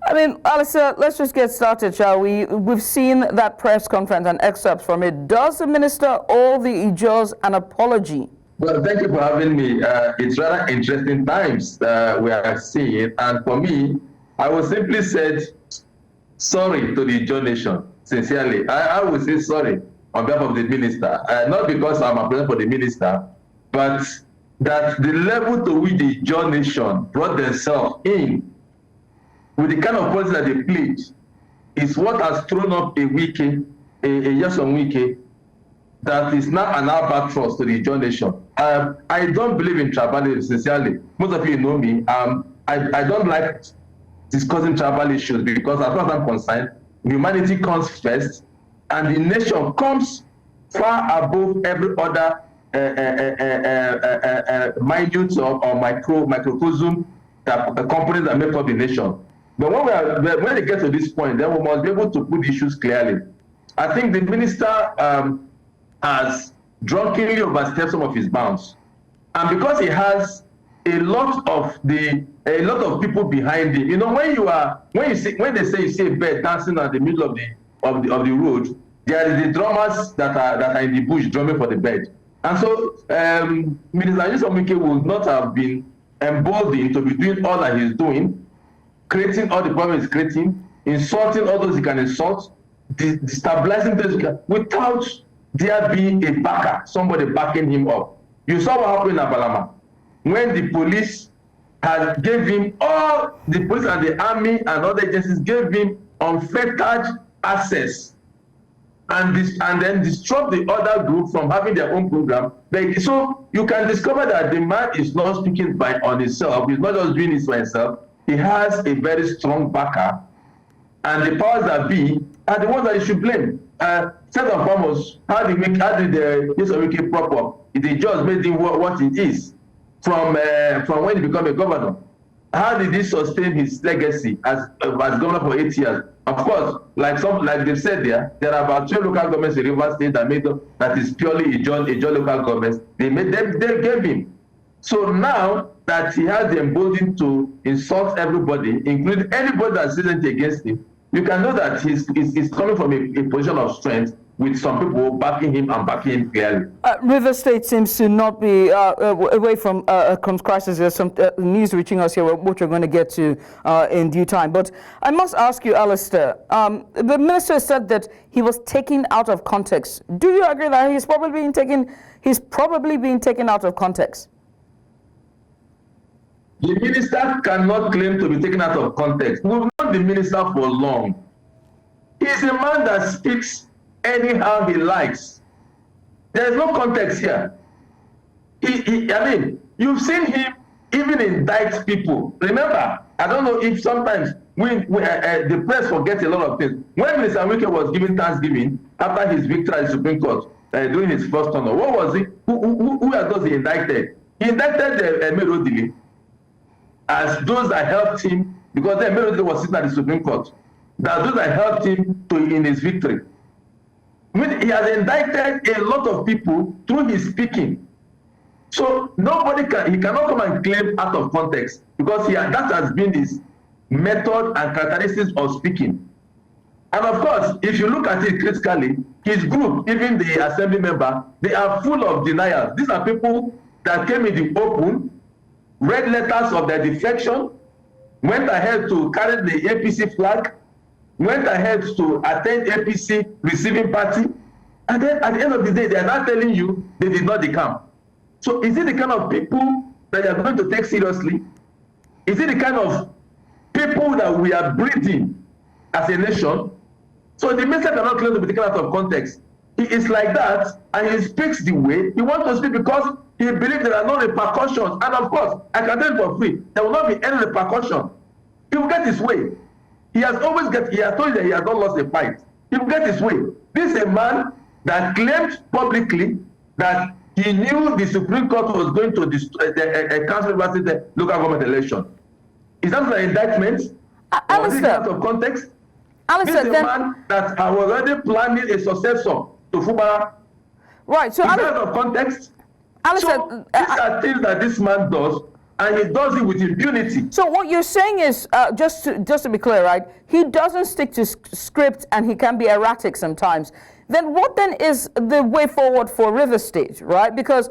I mean, Alesta, let's just get started, shall we? We've seen that press conference and excerpts from it. Does the minister owe the Ijaws an apology? Well, thank you for having me. It's rather interesting times we are seeing. And for me, I will simply say sorry to the Ijaw nation, sincerely. I will say sorry on behalf of the minister. Not because I'm a president for the minister, but that the level to which the Ijaw nation brought themselves in with the kind of policy that they played is what has thrown up a Nyesom Wike that is now an albatross to the Ijaw nation. I don't believe in tribalism, sincerely. Most of you know me. I don't like discussing tribal issues because as far as I'm concerned, humanity comes first and the nation comes far above every other minute or microcosm companies that make up the nation. But when they get to this point, then we must be able to put issues clearly. I think the minister has drunkenly overstepped some of his bounds, and because he has a lot of people behind him. You know, when they say you see a bird dancing at the middle of the road, there is the drummers that are in the bush drumming for the bird. And so Minister Nyesom Wike would not have been emboldened to be doing all that he's doing, creating all the problems he's creating, insulting all those he can insult, destabilizing those without there being a backer, somebody backing him up. You saw what happened in Abalama when the police had gave him all the police and the army and other agencies gave him unfettered access and then disrupt the other group from having their own program. So you can discover that the man is not speaking on himself. He's not just doing it by himself. He has a very strong backer, and the powers that be are the ones that you should blame. First and foremost, how did the Nyesom Wike prop up? It just made him what it is from when he became a governor. How did he sustain his legacy as governor for 8 years? Of course, like they've said there are about 12 local governments in Rivers State that is purely Ijaw local governments. They gave him. So now that he has the emboldened to insult everybody, including anybody that's isn't against him, you can know that he's coming from a position of strength with some people backing him and backing him clearly. River State seems to not be away from crisis. There's some news reaching us here, which we're going to get to in due time. But I must ask you, Alesta, the minister said that he was taken out of context. Do you agree that he's probably being taken out of context? The minister cannot claim to be taken out of context. We've known the minister for long. He's a man that speaks anyhow he likes. There's no context here. I mean, you've seen him even indict people. Remember, I don't know if sometimes the press forgets a lot of things. When Minister Wike was giving Thanksgiving after his victory at the Supreme Court during his first term, what was it? Who are those he indicted? He indicted Merodili as those that helped him, because then Merodili was sitting at the Supreme Court. That those that helped him in his victory. I mean, he has indicted a lot of people through his speaking. So he cannot come and claim out of context because that has been his method and characteristics of speaking. And of course, if you look at it critically, his group, even the assembly member, they are full of deniers. These are people that came in the open, read letters of their defection, went ahead to carry the APC flag, went ahead to attend APC receiving party, and then at the end of the day, they are not telling you they did not decamp. So is it the kind of people that you are going to take seriously? Is it the kind of people that we are breeding as a nation? So the minister cannot claim to be taken out of context. He is like that, and he speaks the way he wants to speak because he believes there are no repercussions. And of course, I can tell you for free, there will not be any repercussion. He will get his way. He has told you that he has not lost a fight. He will get his way. This is a man that claimed publicly that he knew the Supreme Court was going to cancel the local government election. Is that an indictment? Or is it out of context? This is a man that was already planning a successor to Fubara. Right. So is that out of context? So these are things that this man does and he does it with impunity. So what you're saying is, just to be clear, right? He doesn't stick to script, and he can be erratic sometimes. Then what then is the way forward for River State, right? Because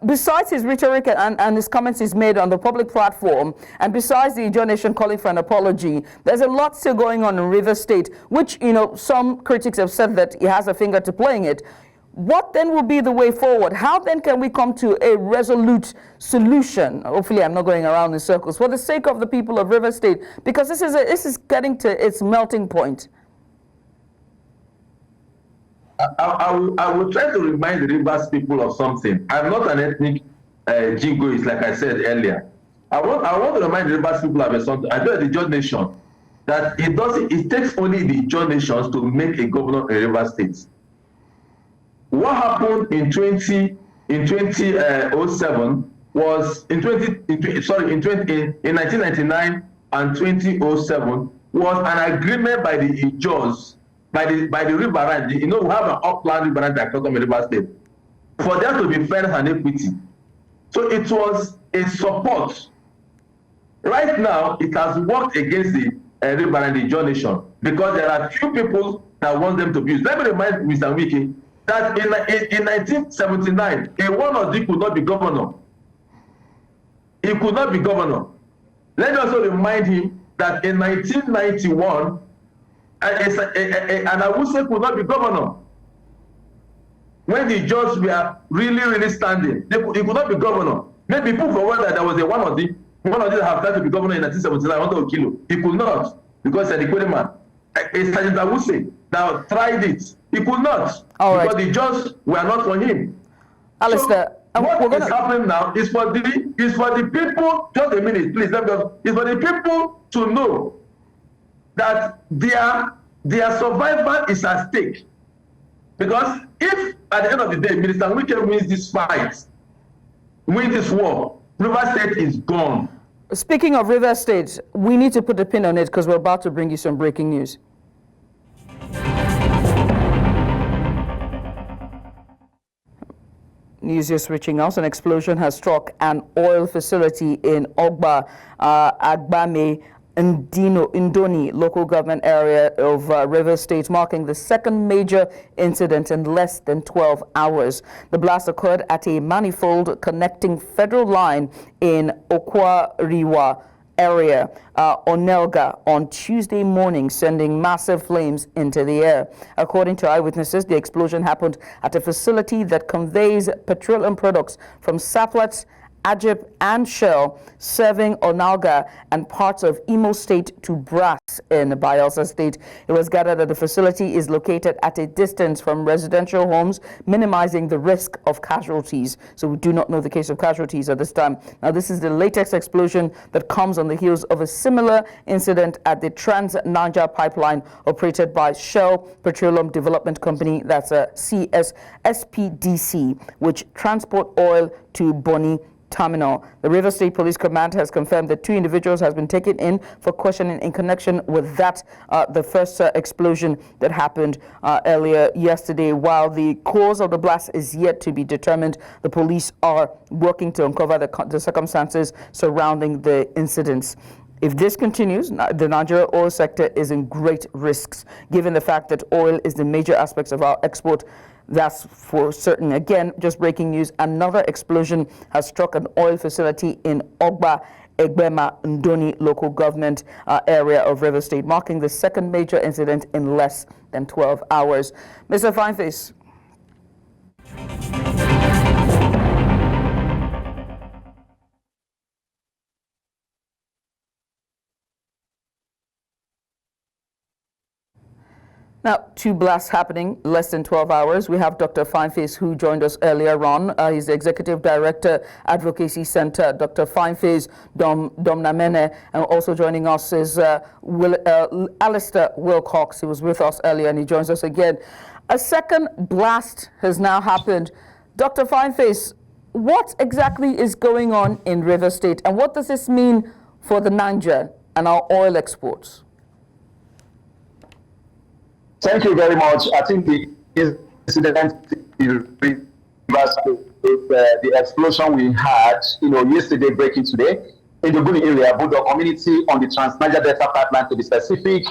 besides his rhetoric and his comments he's made on the public platform, and besides the Ijaw Nation calling for an apology, there's a lot still going on in River State, which, you know, some critics have said that he has a finger to play in it. What then will be the way forward? How then can we come to a resolute solution? Hopefully I'm not going around in circles, for the sake of the people of River State, because this is getting to its melting point. I will try to remind the Rivers people of something. I'm not an ethnic jingoist, like I said earlier. I want to remind the Rivers people of something. I know the Ijaw Nation that it takes only the Ijaw Nations to make a governor in Rivers State. What happened in 1907 was in 1999 and 2007 was an agreement by the Ijaws, by the riverine. You know, we have an upland riverine that comes from River State, for there to be fairness and equity. So it was a support. Right now, it has worked against the riverine, the Ijaw Nation, because there are few people that want them to be used. Let me remind Mr. Wike that in 1979, a one-or-D could not be governor. He could not be governor. Let me also remind him that in 1991, an Awuse could not be governor. When the judges were really standing, he could not be governor. Maybe people forgot that there was a one-or-D that have tried to be governor in 1979, under Okilo. He could not, because he's an equity man. A Sergeant Awuse now tried it. He could not, because the judges were not for him. Alesta, so what is happening now is for the people. Just a minute, please. It's for the people to know that their survival is at stake. Because if at the end of the day, Minister Wike wins this fight, wins this war, River State is gone. Speaking of River State, we need to put a pin on it because we're about to bring you some breaking news. News you're switching out. An explosion has struck an oil facility in Ogba, Agbame, Ndoni local government area of River State, marking the second major incident in less than 12 hours. The blast occurred at a manifold connecting federal line in Okwariwa area, Onelga, on Tuesday morning, sending massive flames into the air. According to eyewitnesses, the explosion happened at a facility that conveys petroleum products from Saplat, Ajib and Shell, serving Onalga and parts of Imo State to Brass in Bayelsa State. It was gathered that the facility is located at a distance from residential homes, minimizing the risk of casualties. So we do not know the case of casualties at this time. Now, this is the latest explosion that comes on the heels of a similar incident at the Trans-Niger pipeline operated by Shell Petroleum Development Company, that's a SPDC, which transport oil to Bonny Terminal. The River State Police Command has confirmed that 2 individuals has been taken in for questioning in connection with that, the first explosion that happened earlier yesterday. While the cause of the blast is yet to be determined, the police are working to uncover the circumstances surrounding the incidents. If this continues, the Nigeria oil sector is in great risks, given the fact that oil is the major aspects of our export. That's for certain. Again, just breaking news, another explosion has struck an oil facility in Ogba, Egbema, Ndoni local government area of River State, marking the second major incident in less than 12 hours. Mr. Fineface. Now, 2 blasts happening less than 12 hours. We have Dr. Fineface, who joined us earlier on. He's the Executive Director, Advocacy Center. Dr. Fineface Domnamene, and also joining us is Alesta Wilcox. He was with us earlier, and he joins us again. A second blast has now happened. Dr. Fineface, what exactly is going on in River State, and what does this mean for the Niger and our oil exports? Thank you very much. I think the incident in River State with the explosion we had, yesterday breaking today in the Guni area, Budo community on the Trans-Niger Delta pipeline to be specific,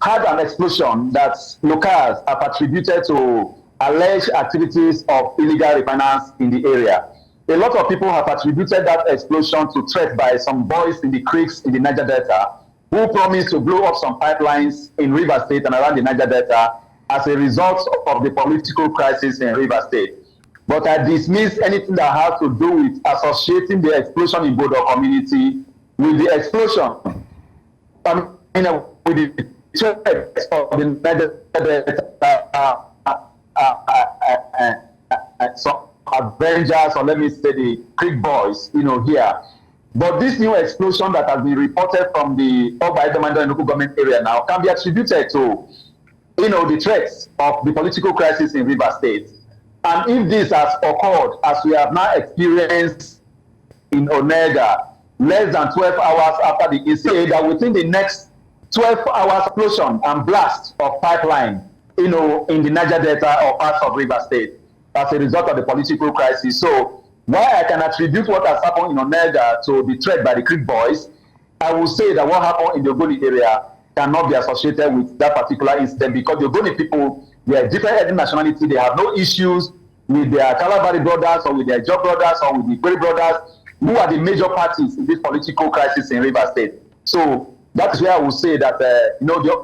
had an explosion that locals have attributed to alleged activities of illegal refiners in the area. A lot of people have attributed that explosion to threat by some boys in the creeks in the Niger Delta who promised to blow up some pipelines in Rivers State and around the Niger Delta as a result of the political crisis in Rivers State. But I dismiss anything that has to do with associating the explosion in Bodo community with the explosion, with the threat of the Niger Delta, some Avengers, or let me say the Creek Boys, here. But this new explosion that has been reported from the Oba-Edomando and local government area now can be attributed to, the threats of the political crisis in Rivers State. And if this has occurred, as we have now experienced in Onega, less than 12 hours after the incident, that within the next 12 hours explosion and blast of pipeline, in the Niger Delta or parts of Rivers State as a result of the political crisis. So while I can attribute what has happened in Onega to the threat by the Creek Boys, I will say that what happened in the Ogoni area cannot be associated with that particular incident, because the Ogoni people, they are different ethnic nationality. They have no issues with their Calabari brothers or with their Ijaw brothers or with the Kweri brothers, who are the major parties in this political crisis in Rivers State. So that is where I will say that the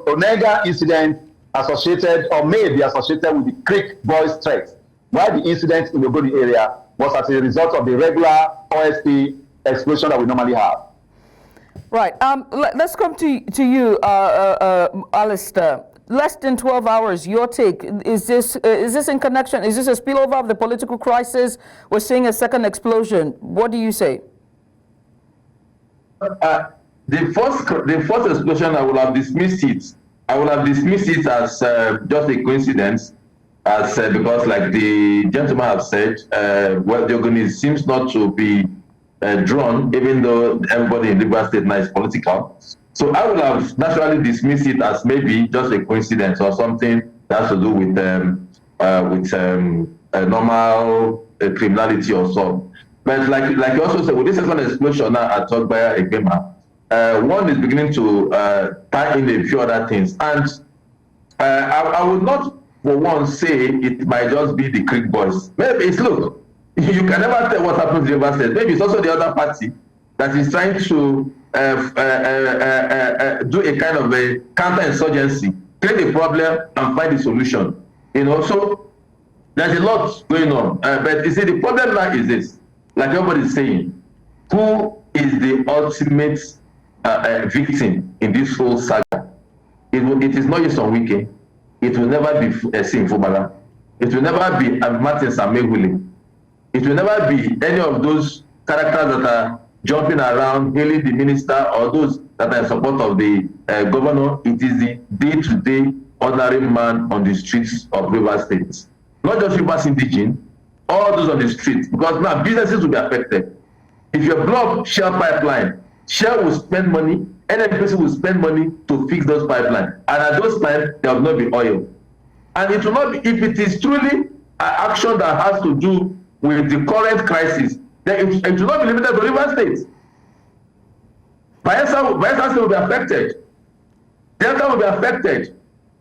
Onega incident associated or may be associated with the Creek Boys threat, while the incident in the Ogoni area was as a result of the regular OSP explosion that we normally have. Right. Let's come to you, Alesta. Less than 12 hours, your take. Is this in connection? Is this a spillover of the political crisis? We're seeing a second explosion. What do you say? The first explosion, I would have dismissed it. I would have dismissed it as just a coincidence, because, like the gentleman have said, well, the organism seems not to be drawn, even though everybody in Rivers State now is political. So I would have naturally dismissed it as maybe just a coincidence or something that has to do with normal criminality or so. But like you also said, with this second explosion now at Togbaya Egema, one is beginning to tie in a few other things. And I would not, for one, say it might just be the Creek Boys. Maybe it's, look, you can never tell what happens in Rivers State. Maybe it's also the other party that is trying to do a kind of a counter-insurgency, create a problem and find a solution. So there's a lot going on. But you see, the problem now is this, like everybody is saying, who is the ultimate victim in this whole saga? It is not Nyesom Wike. It will never be Sim Fubara. It will never be Martin Samehule. It will never be any of those characters that are jumping around, hailing the minister, or those that are in support of the governor. It is the day-to-day ordinary man on the streets of Rivers State. Not just Rivers Indigene, all those on the streets, because now businesses will be affected. If you blow up Shell pipeline, Shell will spend money, NNPC will spend money to fix those pipelines. And at those times, there will not be oil. And it will not be, if it is truly an action that has to do with the current crisis, then it will not be limited to Rivers State. Bayelsa State will be affected. Delta will be affected.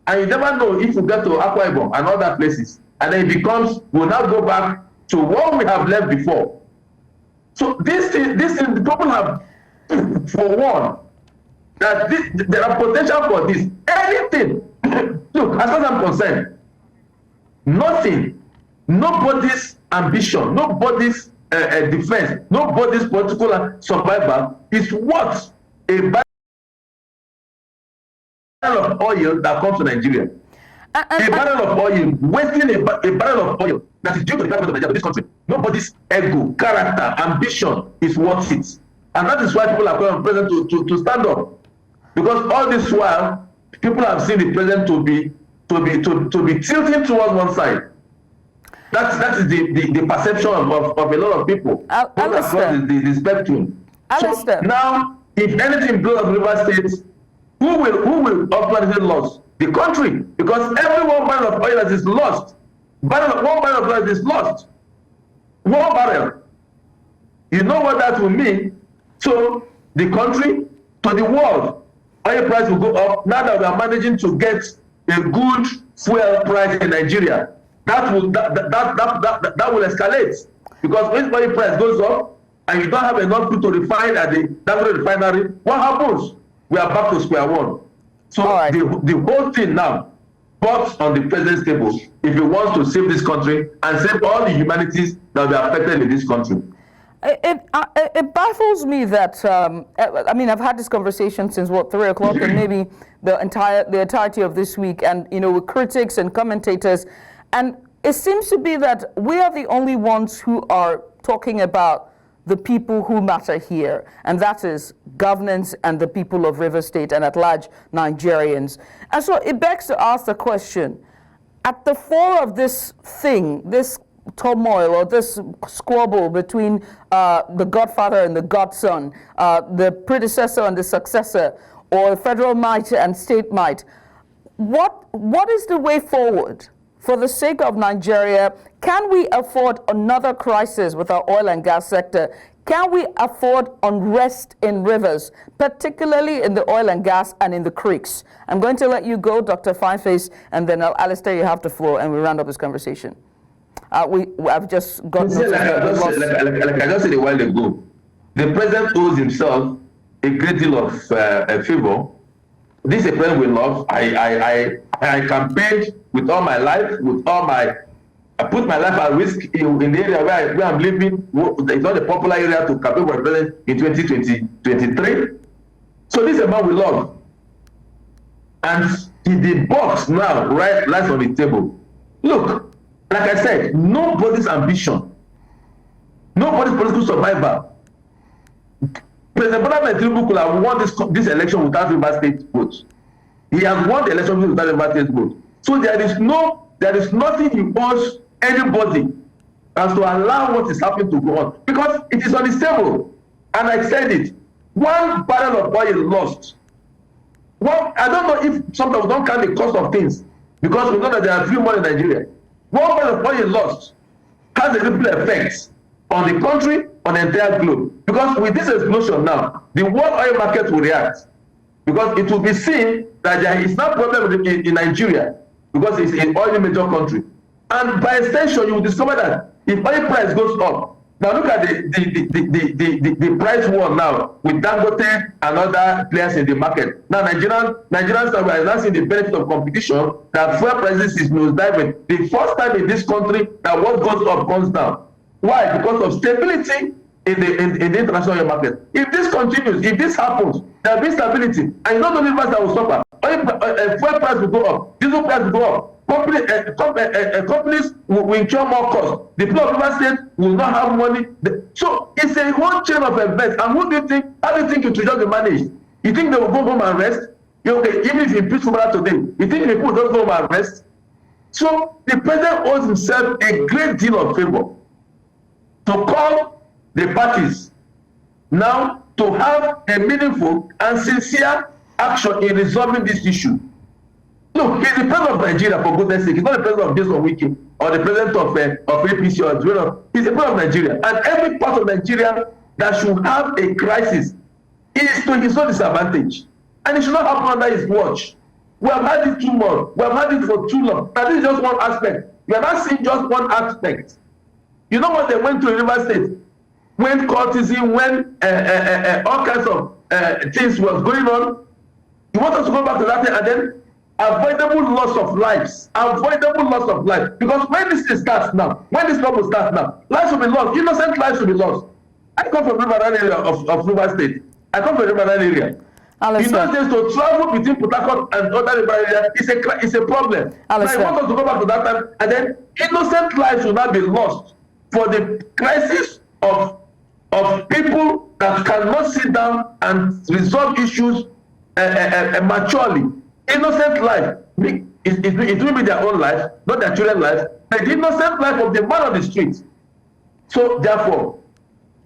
And you never know if you get to Akwa Ibom and other places. And then it becomes, we'll now go back to what we have left before. So this thing, the people have, for one, that there are potential for this. Anything. Look, as far as I'm concerned, nothing, nobody's ambition, nobody's defense, nobody's political survival is what a barrel of oil that comes to Nigeria. A barrel of oil, wasting a barrel of oil that is due to the government of Nigeria, this country. Nobody's ego, character, ambition is worth it. And that is why people are calling on the president to stand up. Because all this while, people have seen the president to be tilting towards one side. That is the perception of a lot of people. Across the spectrum. So now, if anything blows up Rivers State, who will ultimately lose? The country, because every 1 barrel of oil that is lost, one barrel of oil is lost. 1 barrel. You know what that will mean to the country, to the world. Oil price will go up. Now that we are managing to get a good fuel price in Nigeria, that will escalate. Because when oil price goes up and you don't have enough crude to refine at the Dangote refinery, what happens? We are back to square one. So right. the whole thing now box on the president's table if he wants to save this country and save all the humanities that will be affected in this country. It baffles me that, I mean, I've had this conversation since, 3 o'clock and maybe the entirety of this week, and, with critics and commentators, and it seems to be that we are the only ones who are talking about the people who matter here, and that is governance and the people of Rivers State and at large Nigerians. And so it begs to ask the question, at the fore of this thing, this turmoil or this squabble between the godfather and the godson, the predecessor and the successor, or federal might and state might, what is the way forward? For the sake of Nigeria, can we afford another crisis with our oil and gas sector? Can we afford unrest in rivers, particularly in the oil and gas and in the creeks? I'm going to let you go, Dr. Fineface, and then Alesta, you have the floor, and we round up this conversation. I've just got... Like I just said a while ago, the president owes himself a great deal of favor. This is a president we love. I campaigned with all my life, I put my life at risk in the area where I'm living. It's not a popular area to campaign for president in 2023. So this is a man we love. And the box now lies on the table. Look, like I said, nobody's ambition, nobody's political survivor. President Bola Tinubu could have won this election without Rivers State votes. He has won the election without Rivers State votes. So there is nothing he owes anybody as to allow what is happening to go on, because it is on the table. And I said it, 1 barrel of oil lost. Well, I don't know if sometimes we don't count the cost of things, because we know that there are few more in Nigeria. 1 barrel of oil lost has a ripple effect on the country, on the entire globe. Because with this explosion now, the world oil market will react. Because it will be seen that there is no problem in Nigeria, because it's an oil major country. And by extension, you will discover that if oil price goes up, now look at the price war now with Dangote and other players in the market. Now Nigerians are now seeing the benefit of competition, that fuel prices is nosediving. The first time in this country that what goes up comes down. Why? Because of stability in the international oil market. If this continues, if this happens, there will be stability. And it's not only price that will suffer. Fuel price will go up, diesel price will go up. Companies will incur more cost. The people of Rivers State will not have money. So it's a whole chain of events. And how do you think it will just be managed? You think they will go home and rest? Okay, even if you impeach Fubara today, you think people don't go home and rest? So the president owes himself a great deal of favor to call the parties now to have a meaningful and sincere action in resolving this issue. Look, he's the president of Nigeria, for goodness sake. He's not the president of Nyesom Wike or the president of APC or Zero. He's the president of Nigeria. And every part of Nigeria that should have a crisis is to his own disadvantage. And it should not happen under his watch. We have had it too much. We have had it for too long. Now, this is just one aspect. We are not seeing just one aspect. You know what they went to in Rivers State? When courtesy, when all kinds of things was going on. You want us to go back to that thing and then avoidable loss of lives. Avoidable loss of life. Because when this starts now, when this trouble starts now, lives will be lost. Innocent lives will be lost. I come from Riverine area of Rivers State. I come from Riverine area. In those days, to travel between Port Harcourt and other Riverine area is a problem. Now, I want us to go back to that time, and then innocent lives will not be lost for the crisis of people that cannot sit down and resolve issues maturely. Innocent life, it will be their own life, not their children's life, but the innocent life of the man on the street. So therefore,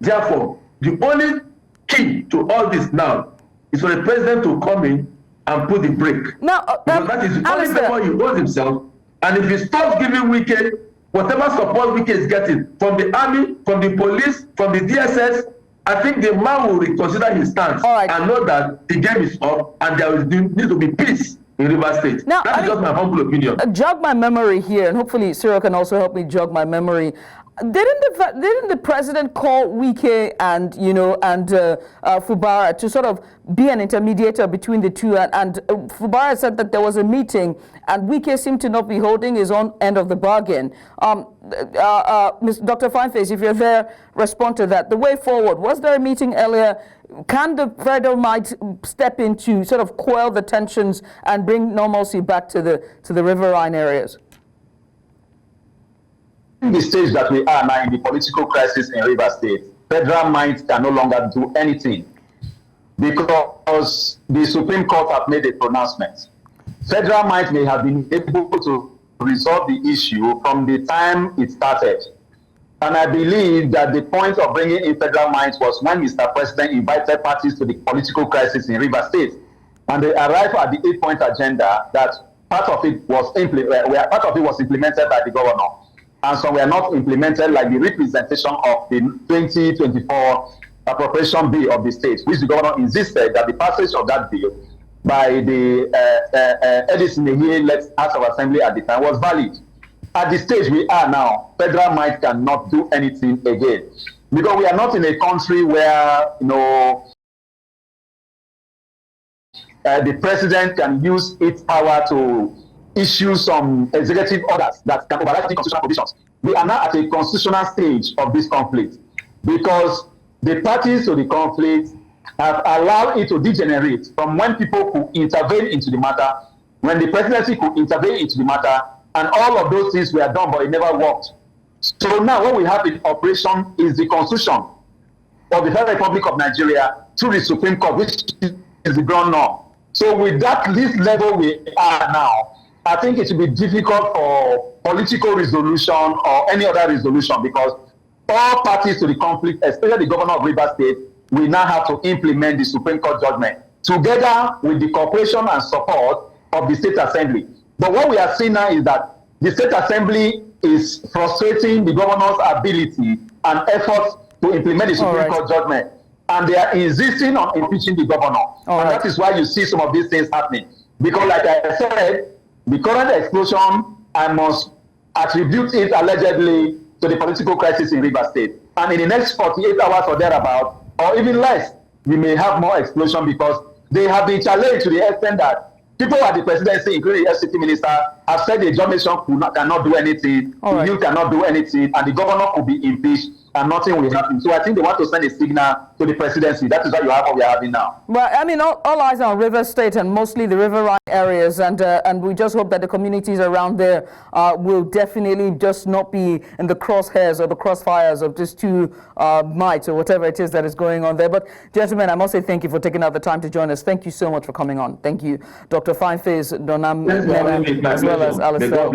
the only key to all this now is for the president to come in and put the brake. Now, because that is the only favor he owes himself. And if he stops giving Wike whatever support Wike is getting from the army, from the police, from the DSS, I think the man will reconsider his stance and know that the game is up and there will need to be peace in Rivers State. Now, that's just my humble opinion. Jog my memory here, and hopefully Cyril can also help me jog my memory. Didn't the president call Wike and Fubara to sort of be an intermediator between the two, and Fubara said that there was a meeting and Wike seemed to not be holding his own end of the bargain. Dr. Fineface, if you're there, respond to that. The way forward, was there a meeting earlier? Can the federal might step in to sort of quell the tensions and bring normalcy back to the riverine areas? In the stage that we are now in the political crisis in Rivers State, federal might can no longer do anything because the Supreme Court have made a pronouncement. Federal might may have been able to resolve the issue from the time it started. And I believe that the point of bringing in federal might was when Mr. President invited parties to the political crisis in Rivers State. And they arrived at the 8-point agenda that part of it was implemented by the governor. And some were not implemented, like the representation of the 2024 appropriation bill of the state, which the governor insisted that the passage of that bill by the Edison Nehie House of Assembly at the time was valid. At the stage we are now, federal might cannot do anything again. Because we are not in a country where, the president can use its power to issue some executive orders that can override the constitutional provisions. We are now at a constitutional stage of this conflict because the parties to the conflict have allowed it to degenerate from when people could intervene into the matter, when the presidency could intervene into the matter, and all of those things were done, but it never worked. So now what we have in operation is the Constitution of the Federal Republic of Nigeria through the Supreme Court, which is the ground norm. So with this level we are now, I think it will be difficult for political resolution or any other resolution because all parties to the conflict, especially the governor of Rivers State, will now have to implement the Supreme Court judgment together with the cooperation and support of the State Assembly. But what we are seeing now is that the State Assembly is frustrating the governor's ability and efforts to implement the Supreme Court judgment. And they are insisting on impeaching the governor. That is why you see some of these things happening. Because like I said, the current explosion, I must attribute it allegedly to the political crisis in Rivers State. And in the next 48 hours or thereabout, or even less, we may have more explosion because they have been challenged to the extent that people at the presidency, including the FCT Minister, have said the John Nation cannot do anything, you cannot do anything, and the governor could be impeached, and nothing will happen. So I think they want to send a signal to the presidency. That is what we are having now. Well, I mean, all eyes are on Rivers State and mostly the riverine areas, and we just hope that the communities around there will definitely just not be in the crosshairs or the crossfires of just two mites or whatever it is that is going on there. But gentlemen, I must say thank you for taking out the time to join us. Thank you so much for coming on. Thank you, Dr. Fineface, Donam, as well as Alesta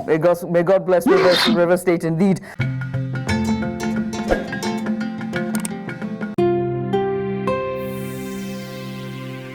Wilcox. May God bless Rivers State indeed.